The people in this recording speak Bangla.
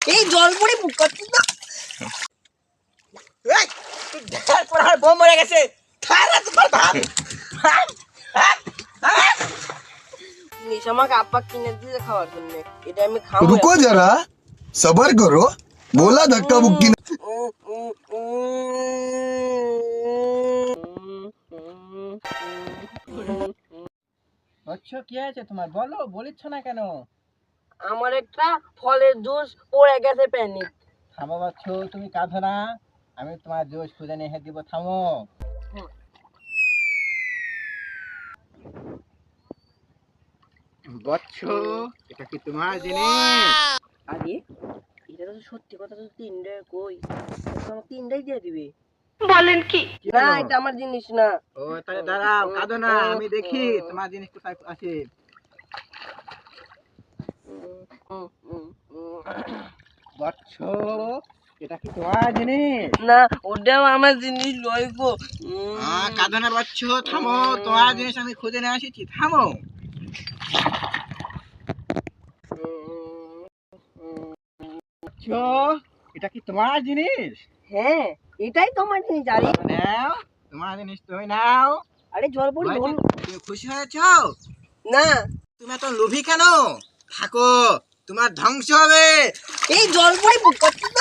এই জল পড়ে বুক করছিস না? এই তুই দেখার পর আর বোম মরে গেছে। খারা তোমার ভাব নিশ আমাকে আব্বা কিনে দিয়েছে খাওয়ার জন্য, এটা আমি খাবো। रुको जरा सबर करो बोला धक्का मुक्की আচ্ছা কি আছে তোমার, বলো, বলিচ্ছ না কেন? আমার একটা ফলের জুস পড়ে গেছে প্যানি। থামো বাচ্চ, তুমি কাঁদো না, আমি তোমার জোশ খুঁজে নিয়ে দিব। থামো। বচ্চ, এটা কি তোমার জিনিস? আরে এটা তো সত্যি কথা, তো তিনটে কই, আমাকে তিনটাই দিয়ে দিবে। কি না হলো? এটা আমার জিনিস না। ও তাহলে দাঁড়াও, কাঁদো না, আমি দেখি তোমার জিনিস কোথায় আছে। বচ্চ, এটা কি তোমার জিনিস? না ওটাও আমার জিনিস লয় গো। কাঁদো না বচ্চ, থামো, তোমার জিনিস আমি খুঁজে নিয়ে আসিছি, থামো। বচ্চ, এটা কি তোমার জিনিস? হ্যাঁ এটাই তোমার জিনিস। আরে নাও, তোমার জিনিস তুমি নাও। আরে জল পড়ি বল তুমি খুশি হয়েছ? না। তুমি এত লোভী কেন? থাকো, তোমার ধ্বংস হবে। এই জল পড়ি বুক করছিস না?